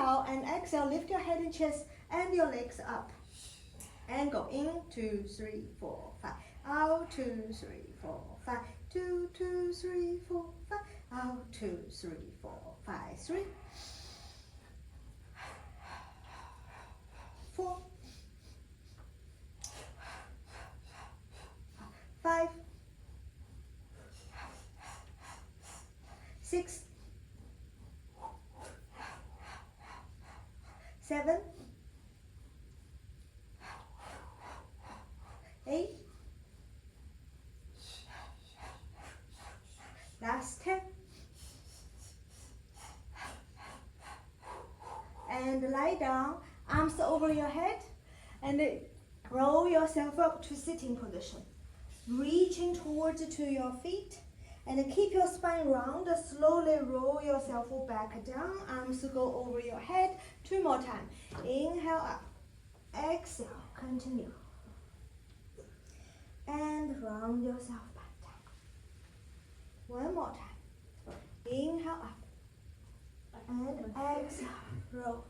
inhale and exhale, lift your head and chest and your legs up. And go in, 2, 3, 4, 5. Out, 2, 3, 4, 5. 2, 2, 3, 4, 5. Out, 2, 3, 4, 5. 3, 4, 5, 6, 7, 8, last 10, and lie down, arms over your head, and roll yourself up to sitting position, reaching towards to your feet, and keep your spine round. Slowly roll yourself back down, arms go over your head. 2 more times. Inhale up, exhale, continue, and round yourself back down. 1 more time. Inhale up, and exhale, roll.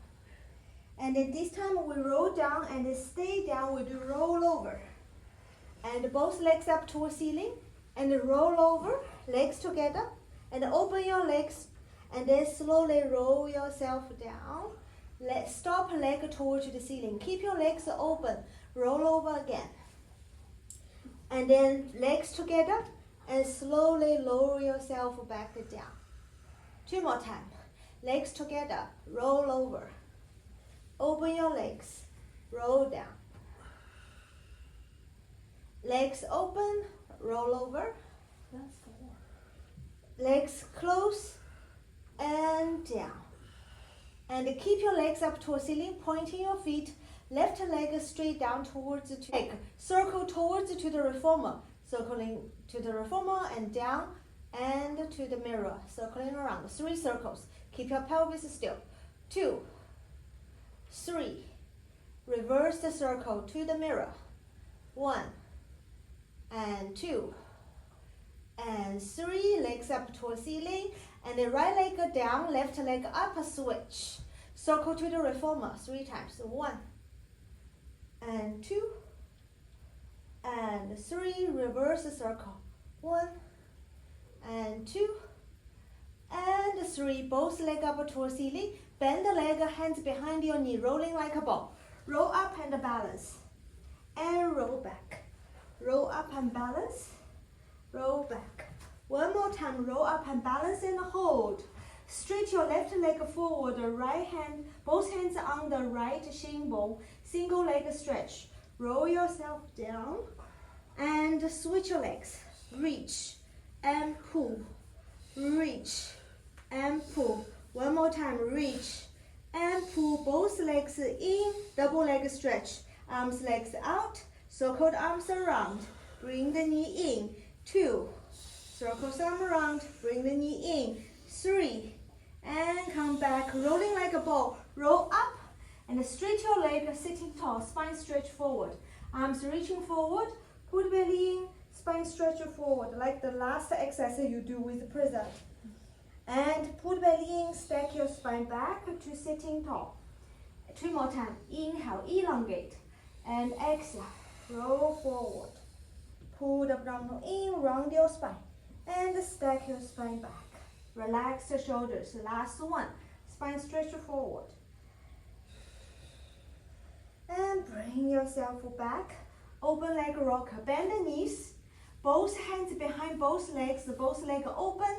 And then this time we roll down and stay down. We do roll over. And both legs up to the ceiling. And roll over, legs together. And open your legs. And then slowly roll yourself down. Stop leg towards the ceiling. Keep your legs open. Roll over again. And then legs together. And slowly lower yourself back down. 2 more times. Legs together. Roll over. Open your legs, roll down. Legs open, roll over. That's 4. Legs close and down. And keep your legs up to a ceiling, pointing your feet. Left leg straight down towards the leg. Circle towards to the reformer. Circling to the reformer and down and to the mirror. Circling around. 3 circles. Keep your pelvis still. 2, 3, reverse the circle to the mirror. 1 and 2 and 3, legs up to a ceiling, and the right leg down, left leg up, switch. Circle to the reformer 3 times. 1 and 2 and 3, reverse the circle. 1 and 2 and 3, both legs up to a ceiling. Bend the leg, hands behind your knee, rolling like a ball. Roll up and balance. And roll back. Roll up and balance. Roll back. 1 more time, roll up and balance and hold. Straight your left leg forward, right hand, both hands on the right shin bone. Single leg stretch. Roll yourself down and switch your legs. Reach and pull. Reach and pull. 1 more time, reach and pull both legs in, double leg stretch. Arms, legs out, circled arms around. Bring the knee in. 2, circles arm around, bring the knee in. 3, and come back, rolling like a ball. Roll up and straight your leg, sitting tall, spine stretch forward. Arms reaching forward, put belly in, spine stretch forward, like the last exercise you do with the present. And put belly in, stack your spine back to sitting tall. 2 more times. Inhale, elongate. And exhale, roll forward. Pull the abdominal in, round your spine. And stack your spine back. Relax the shoulders. Last one. Spine stretch forward. And bring yourself back. Open leg rocker. Bend the knees. Both hands behind both legs open.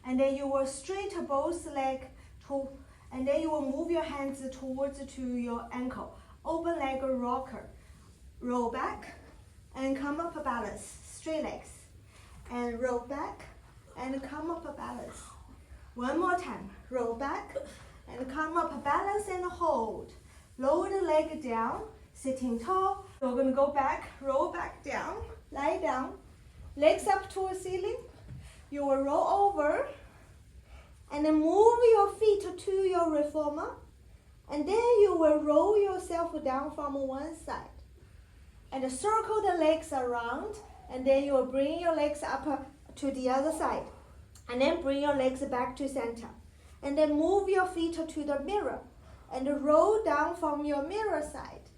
And then you will straight both legs to, and then you will move your hands towards to your ankle. Open leg rocker. Roll back and come up balance. Straight legs. And roll back and come up balance. 1 more time. Roll back and come up balance and hold. Lower the leg down, sitting tall. We're going to go back, roll back down, lie down. Legs up to the ceiling. You will roll over and then move your feet to your reformer, and then you will roll yourself down from one side and circle the legs around, and then you will bring your legs up to the other side, and then bring your legs back to center, and then move your feet to the mirror and roll down from your mirror side.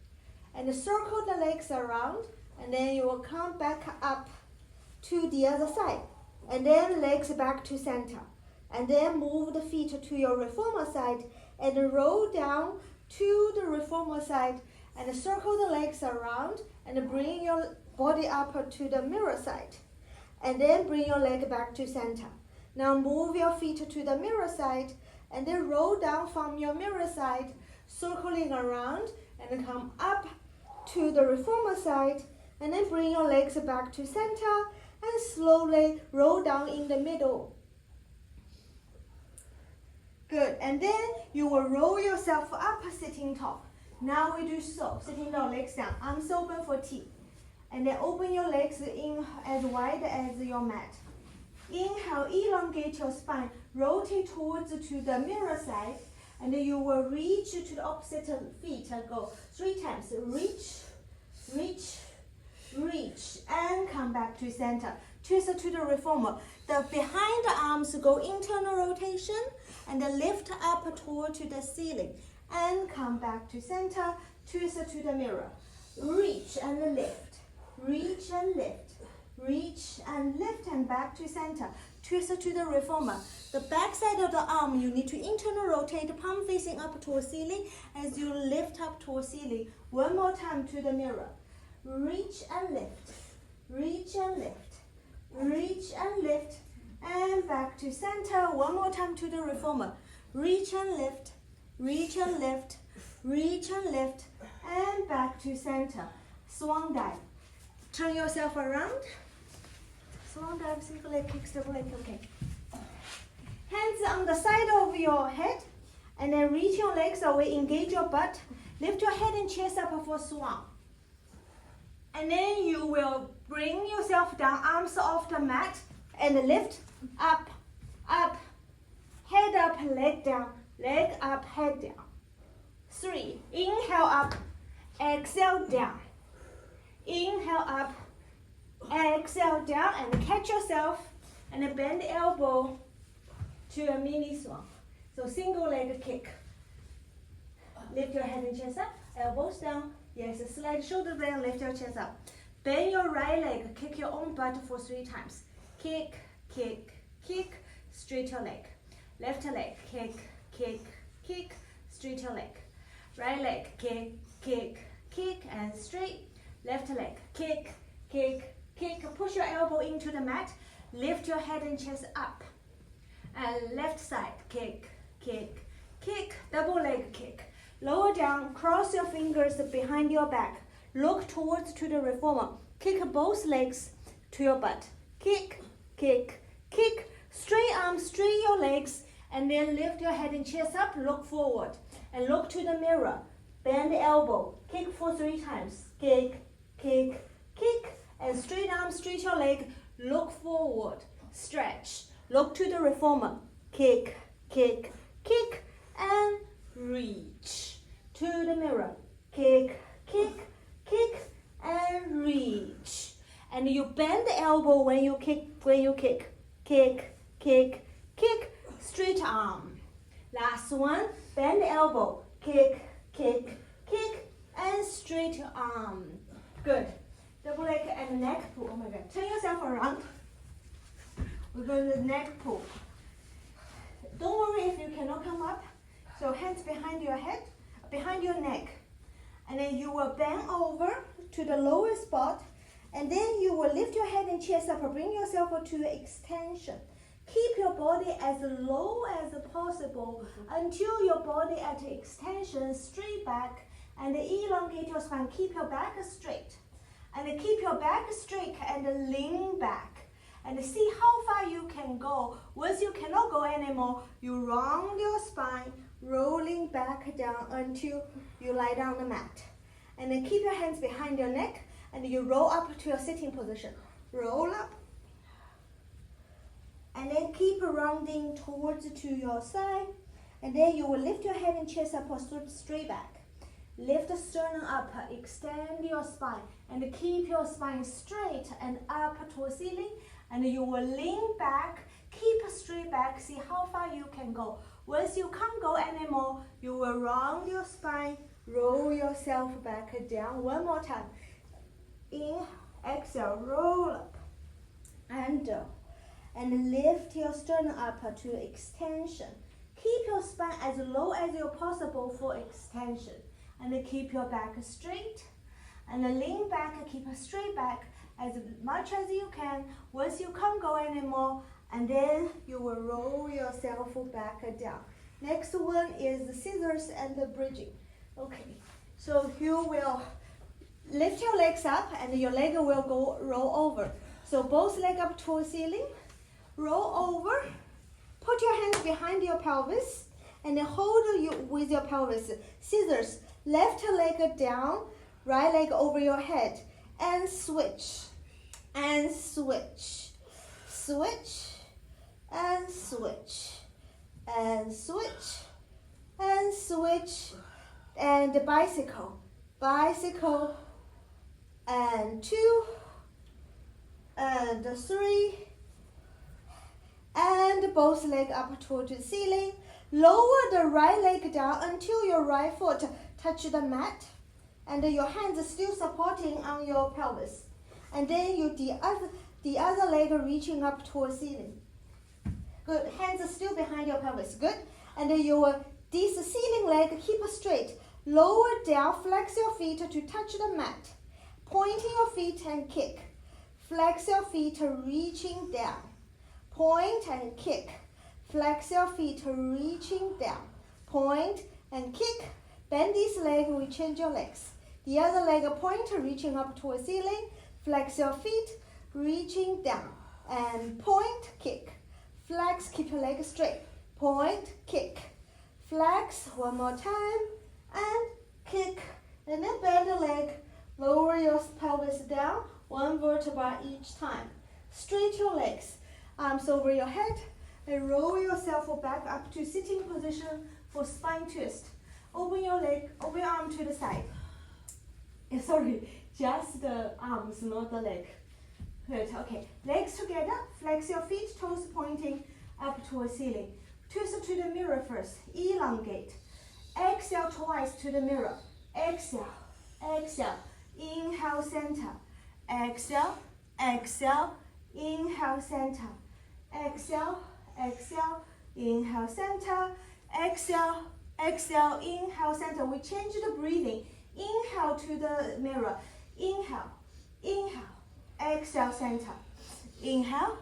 And circle the legs around, and then you will come back up to the other side. And then legs back to center. And then move the feet to your reformer side and roll down to the reformer side and circle the legs around and bring your body up to the mirror side. And then bring your leg back to center. Now move your feet to the mirror side and then roll down from your mirror side, circling around and come up to the reformer side, and then bring your legs back to center and slowly roll down in the middle. Good, and then you will roll yourself up sitting tall. Now we do so, sitting tall, legs down, arms open for T. And then open your legs in as wide as your mat. Inhale, elongate your spine, rotate towards to the mirror side, and then you will reach to the opposite feet and go 3 times. Reach, reach, reach, and come back to center. Twist to the reformer. The behind the arms go internal rotation and then lift up toward to the ceiling and come back to center. Twist to the mirror. Reach and lift. Reach and lift. Reach and lift and back to center. Twist to the reformer. The back side of the arm, you need to internal rotate, palm facing up towards ceiling as you lift up towards ceiling. One more time to the mirror. Reach and lift. Reach and lift. Reach and lift. And back to center. One more time to the reformer. Reach and lift. Reach and lift. Reach and lift. And back to center. Swan dive. Turn yourself around. Swan dive, single leg kicks, double leg, okay. Hands on the side of your head, and then reach your legs away, engage your butt. Lift your head and chest up for swan. And then you will bring yourself down, arms off the mat, and lift, up, up, head up, leg down, leg up, head down. 3, inhale up, exhale down. Inhale up, exhale down, and catch yourself, and then bend the elbow to a mini swan. So single leg kick. Lift your head and chest up, elbows down. Yes, slide shoulder blade, lift your chest up. Bend your right leg, kick your own butt for 3 times. Kick, kick, kick, straight your leg. Left leg, kick, kick, kick, straight your leg. Right leg, kick, kick, kick, and straight. Left leg, kick, kick, kick. Push your elbow into the mat. Lift your head and chest up. And left side, kick, kick, kick. Double leg kick. Lower down, cross your fingers behind your back. Look towards to the reformer. Kick both legs to your butt. Kick, kick, kick. Straight arms, straight your legs. And then lift your head and chest up. Look forward. And look to the mirror. Bend the elbow. Kick for 3 times. Kick, kick, kick. And straight arm, straight your leg. Look forward. Stretch. Look to the reformer. Kick, kick, kick. And reach to the mirror. Kick, kick, kick. And reach. And you bend the elbow when you kick, Kick, kick, kick. Straight arm. Last one. Bend the elbow. Kick, kick, kick. And straight arm. Good. Double leg and neck pull. Oh my God. Turn yourself around. We're going to neck pull. Don't worry if you cannot come up. So hands behind your head, behind your neck. And then you will bend over to the lower spot. And then you will lift your head and chest up. Bring yourself to extension. Keep your body as low as possible until your body at extension, straight back. And elongate your spine. Keep your back straight. And keep your back straight and lean back. And see how far you can go. Once you cannot go anymore, you round your spine, rolling back down until you lie down on the mat. And then keep your hands behind your neck and you roll up to your sitting position. Roll up. And then keep rounding towards to your side. And then you will lift your head and chest up or straight back. Lift the sternum up, extend your spine, and keep your spine straight and up towards ceiling. And you will lean back, Keep a straight back. See how far you can go. Once you can't go anymore, you will round your spine, roll yourself back down. One more time. Inhale, exhale, roll up and down. And lift your sternum up to extension. Keep your spine as low as you possible for extension. And keep your back straight. And lean back, keep a straight back as much as you can. Once you can't go anymore, and then you will roll yourself back down. Next one is the scissors and the bridging. Okay, so you will lift your legs up and your leg will go roll over. So both legs up towards ceiling, roll over, put your hands behind your pelvis, and then hold you with your pelvis. Scissors, left leg down, right leg over your head, and switch, and switch, switch, and switch, and switch, and switch, and bicycle, bicycle, and 2, and 3, and both legs up toward the ceiling. Lower the right leg down until your right foot touch the mat, and your hands are still supporting on your pelvis. And then the other leg reaching up toward ceiling. Good. Hands are still behind your pelvis. Good. And this ceiling leg keep straight. Lower down, flex your feet to touch the mat. Pointing your feet and kick. Flex your feet, reaching down. Point and kick. Flex your feet, reaching down. Point and kick. Bend this leg, we change your legs. The other leg point, reaching up toward ceiling. Flex your feet, reaching down. And point, kick. Flex, keep your leg straight. Point, kick. Flex, one more time. And kick. And then bend the leg. Lower your pelvis down. One vertebra each time. Straight your legs. Arms over your head. And roll yourself back up to sitting position for spine twist. Open your leg, open your arm to the side. Sorry, just the arms, not the leg. Good, okay. Legs together, flex your feet, toes pointing up towards ceiling. Twist to the mirror first, elongate. Exhale twice to the mirror. Exhale, exhale. Inhale, center. Exhale, exhale. Inhale, center. Exhale, exhale. Inhale, center. Exhale, exhale. Inhale, center. We change the breathing. Inhale to the mirror. Inhale, inhale. Exhale, center. Inhale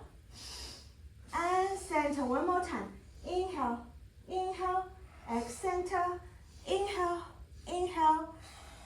and center. One more time. Inhale, inhale. Exhale, center. Inhale, inhale.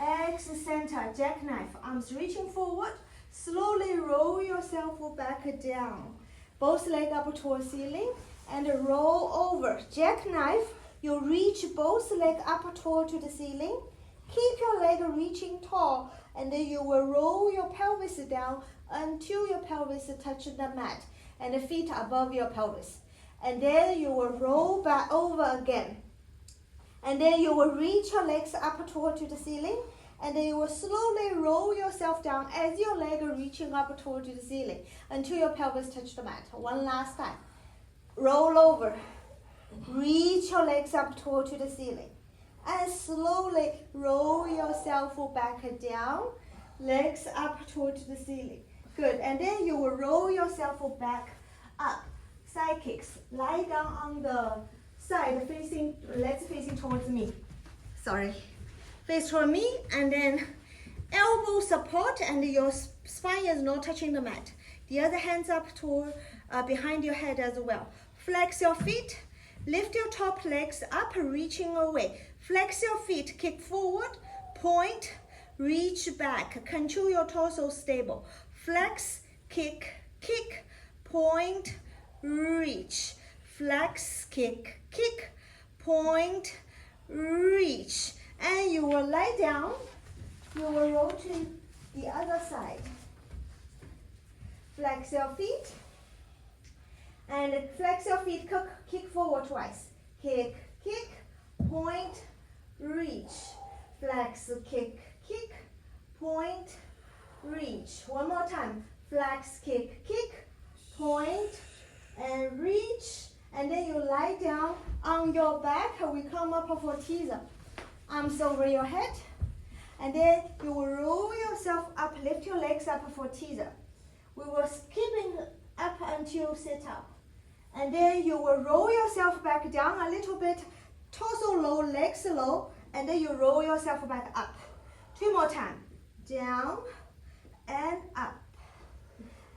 Exhale, center. Jackknife. Arms reaching forward. Slowly roll yourself back down. Both legs up towards ceiling and roll over. Jackknife. You reach both legs up toward to the ceiling. Keep your leg reaching tall, and then you will roll your pelvis down until your pelvis touches the mat and the feet above your pelvis. And then you will roll back over again. And then you will reach your legs up toward to the ceiling, and then you will slowly roll yourself down as your leg reaching up toward to the ceiling until your pelvis touches the mat. One last time. Roll over. Reach your legs up toward to the ceiling. And slowly roll yourself back down. Legs up toward the ceiling. Good. And then you will roll yourself back up. Side kicks. Lie down on the side, legs facing towards me. Sorry. Face toward me, and then elbow support, and your spine is not touching the mat. The other hands up toward behind your head as well. Flex your feet. Lift your top legs up, reaching away. Flex your feet, kick forward, point, reach back. Control your torso stable. Flex, kick, kick, point, reach. Flex, kick, kick, point, reach. And you will lie down. You will roll to the other side. Flex your feet. And flex your feet, kick forward twice. Kick, kick, point, reach. Flex, kick, kick, point, reach. One more time. Flex, kick, kick, point, and reach, and then you lie down on your back. We come up for teaser. Arms over your head, and then you will roll yourself up, lift your legs up for teaser. We will keeping up until sit up. And then you will roll yourself back down a little bit, torso low, legs low, and then you roll yourself back up. 2 more times. Down and up.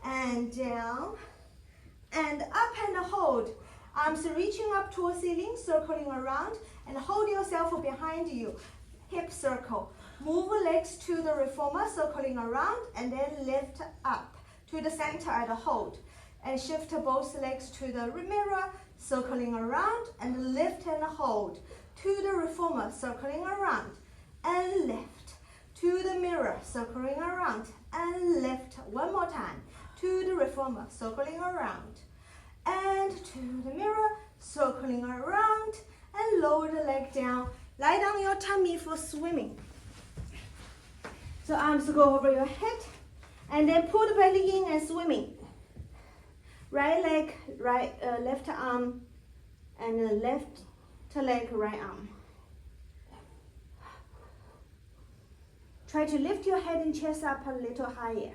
And down and up and hold. Arms reaching up to a ceiling, circling around, and hold yourself behind you. Hip circle. Move legs to the reformer, circling around, and then lift up to the center and hold. And shift both legs to the mirror, circling around, and lift and hold. To the reformer, circling around, and lift. To the mirror, circling around, and lift. 1 more time. To the reformer, circling around, and to the mirror, circling around, and lower the leg down. Lie down your tummy for swimming. So arms go over your head, and then pull the belly in and swimming. Right leg, left arm, and left leg, right arm. Try to lift your head and chest up a little higher.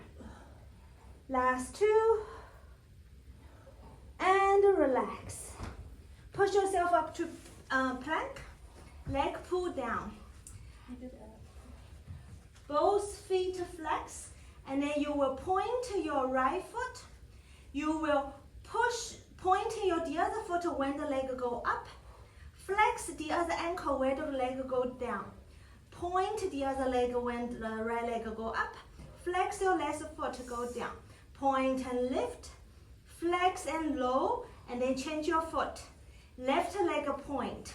Last 2. And relax. Push yourself up to plank. Leg pull down. Both feet flex. And then you will point your right foot. You will point the other foot when the leg go up. Flex the other ankle when the leg go down. Point the other leg when the right leg go up. Flex your left foot go down. Point and lift. Flex and low, and then change your foot. Left leg point.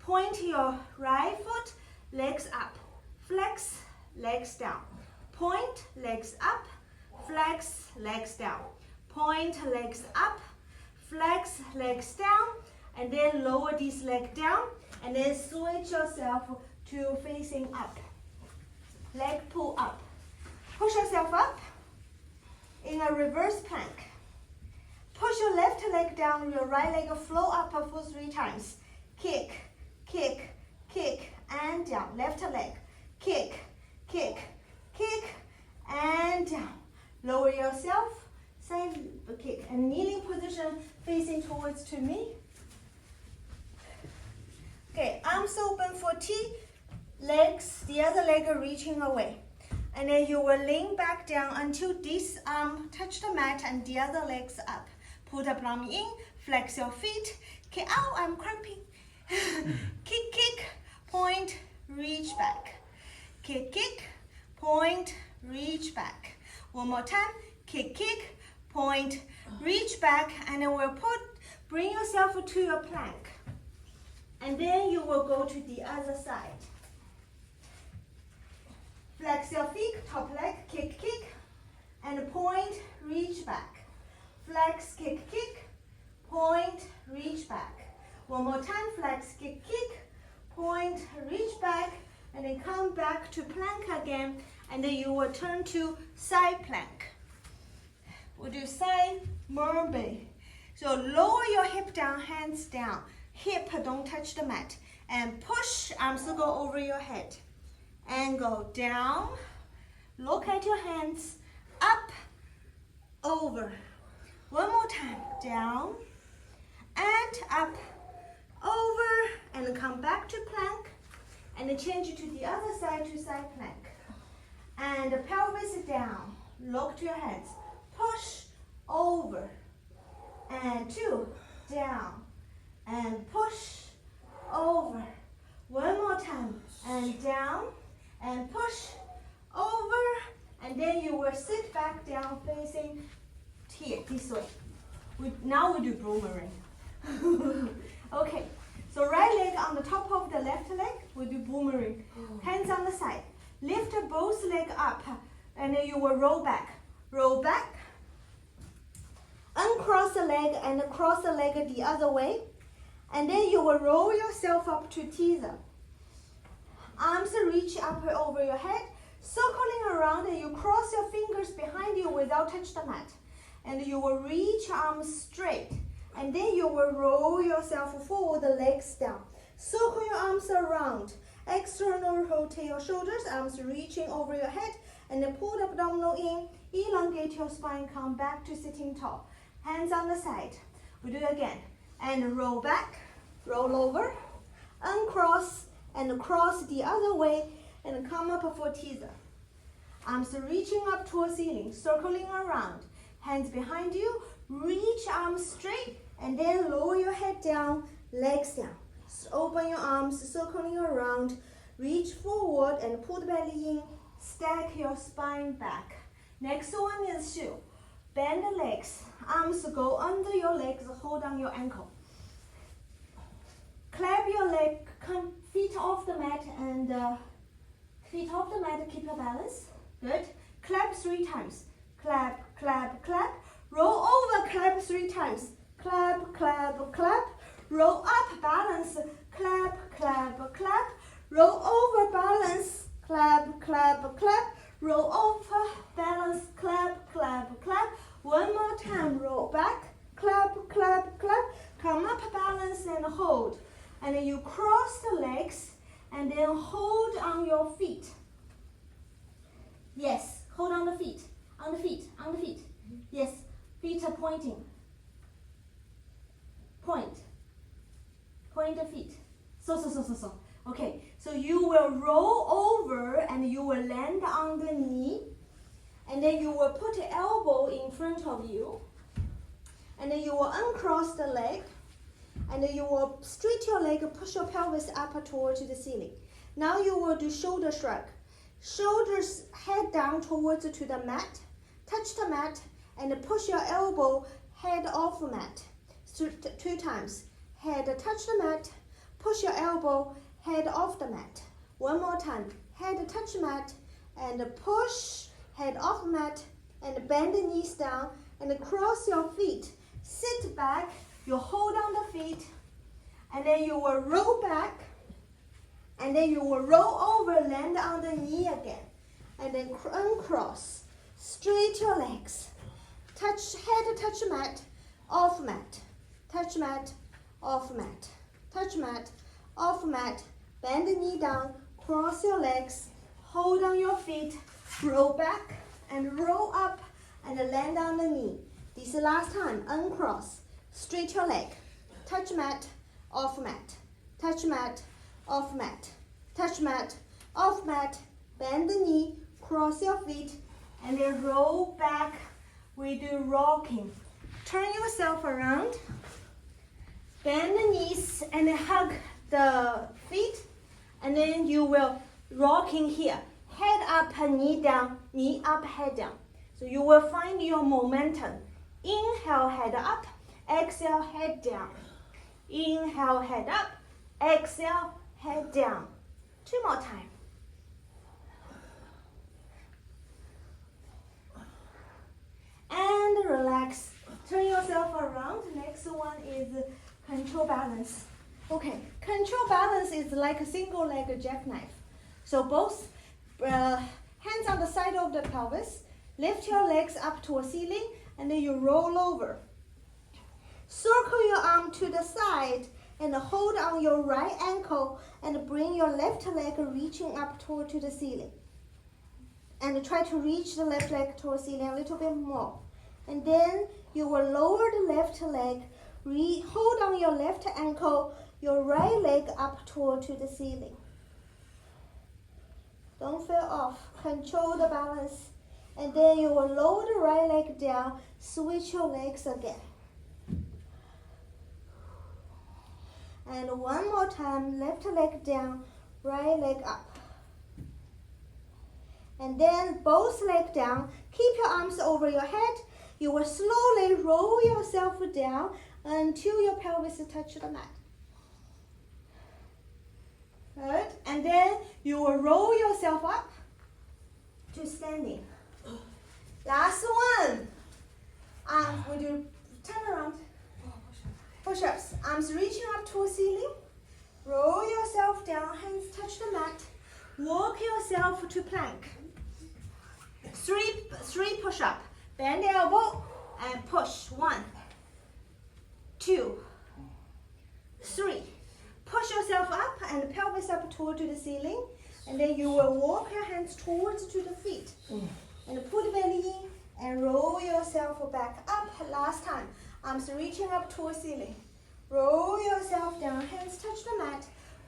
Point your right foot, legs up. Flex, legs down. Point, legs up. Flex, legs down. Point, legs up. Flex, legs down. And then lower this leg down. And then switch yourself to facing up. Leg pull up. Push yourself up in a reverse plank. Push your left leg down, your right leg flow up for 3 times. Kick, kick, kick, and down. Left leg. Kick, kick, kick, and down. Lower yourself, side kick, and kneeling position facing towards to me. Okay, arms open for T, legs, the other leg reaching away. And then you will lean back down until this arm touch the mat and the other legs up. Put the palm in, flex your feet. Okay, ow, I'm cramping. Kick, kick, point, reach back. Kick, kick, point, reach back. 1 more time. Kick, kick, point, reach back. And then we'll bring yourself to your plank. And then you will go to the other side. Flex your feet, top leg, kick, kick, and point, reach back. Flex, kick, kick, point, reach back. 1 more time, flex, kick, kick, point, reach back, and then come back to plank again, and then you will turn to side plank. We'll do side mermaid. So lower your hip down, hands down. Hip don't touch the mat. And push, arms go over your head. And go down. Look at your hands. Up, over. 1 more time. Down and up, over, and come back to plank. And then change it to the other side to side plank. And the pelvis down. Look to your hands. Push, over, and 2, down, and push, over. 1 more time, and down, and push, over, and then you will sit back down facing here, this way. Now we do boomerang. Okay, so right leg on the top of the left leg, we do boomerang. Hands on the side. Lift both legs up, and then you will roll back. Roll back. Uncross the leg and cross the leg the other way. And then you will roll yourself up to teaser. Arms reach up over your head, circling around, and you cross your fingers behind you without touch the mat. and you will reach arms straight. And then you will roll yourself forward, the legs down. Circle your arms around. External rotate your shoulders, arms reaching over your head, and then pull the abdominal in. Elongate your spine, come back to sitting tall. Hands on the side. We do it again. And roll back, roll over, uncross, and cross the other way, and come up for teaser. Arms reaching up towards ceiling, circling around. Hands behind you, reach arms straight, and then lower your head down, legs down. So open your arms, circling around, reach forward and pull the belly in, stack your spine back. Next one is shoe. Bend the legs, arms go under your legs, hold on your ankle. Clap your leg, come feet off the mat, and feet off the mat, keep your balance. Good. Clap 3 times. Clap, clap, clap. Roll over, clap 3 times. Clap, clap, clap. Roll up, balance. Clap, clap, clap. Roll over, balance. Clap, clap, clap. Roll over, balance. Clap, clap, clap. One more time. Roll back. Clap, clap, clap. Come up, balance, and hold. And then you cross the legs, and then hold on your feet. Yes, hold on the feet. On the feet, on the feet. Yes, feet are pointing. Point. Point the feet. So. Okay, so you will roll over and you will land on the knee. And then you will put the elbow in front of you. And then you will uncross the leg. And then you will straight your leg, push your pelvis up towards the ceiling. Now you will do shoulder shrug. Shoulders head down towards to the mat. Touch the mat and push your elbow head off the mat. 2 times. Head touch the mat, push your elbow head off the mat. One more time. Head touch mat and push head off mat and bend the knees down and cross your feet. Sit back, you hold on the feet and then you will roll back and then you will roll over, land on the knee again and then uncross. Straight your legs. Touch head, touch mat, off mat. Touch mat, off mat. Touch mat, off mat. Bend the knee down, cross your legs, hold on your feet, roll back and roll up and land on the knee. This is the last time. Uncross. Straight your leg. Touch mat, off mat. Touch mat, off mat. Touch mat, off mat. Bend the knee, cross your feet, and then roll back. We do rocking. Turn yourself around. Bend the knees and hug the feet. And then you will rocking here. Head up, knee down, knee up, head down. So you will find your momentum. Inhale, head up. Exhale, head down. Inhale, head up. Exhale, head down. 2 more times. And relax. Turn yourself around. Next one is control balance. Okay, control balance is like a single leg jackknife. So both hands on the side of the pelvis. Lift your legs up to a ceiling and then you roll over. Circle your arm to the side and hold on your right ankle and bring your left leg reaching up toward to the ceiling. And try to reach the left leg toward the ceiling a little bit more. And then you will lower the left leg, hold on your left ankle, your right leg up toward to the ceiling. Don't fall off. Control the balance. And then you will lower the right leg down, switch your legs again. And one more time, left leg down, right leg up. And then both legs down, keep your arms over your head. You will slowly roll yourself down until your pelvis touches the mat. Good. And then you will roll yourself up to standing. Last one. We do turn around. Push-ups. Arms reaching up to the ceiling. Roll yourself down. Hands touch the mat. Walk yourself to plank. Three push-up. Bend the elbow. and push. 1, 2, 3. Push yourself up and pelvis up toward to the ceiling. And then you will walk your hands towards to the feet. And put belly in and roll yourself back up. Last time. Arms reaching up towards ceiling. Roll yourself down. Hands touch the mat.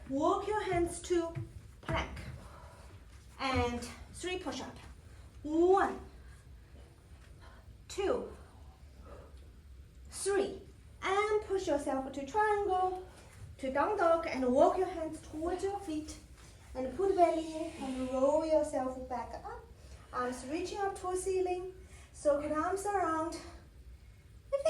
Walk your hands to plank. And 3 push-up. 1, 2, 3. And push yourself to triangle, to down dog, and walk your hands towards your feet. And put belly in and roll yourself back up. Arms reaching up towards ceiling. Circle arms around. And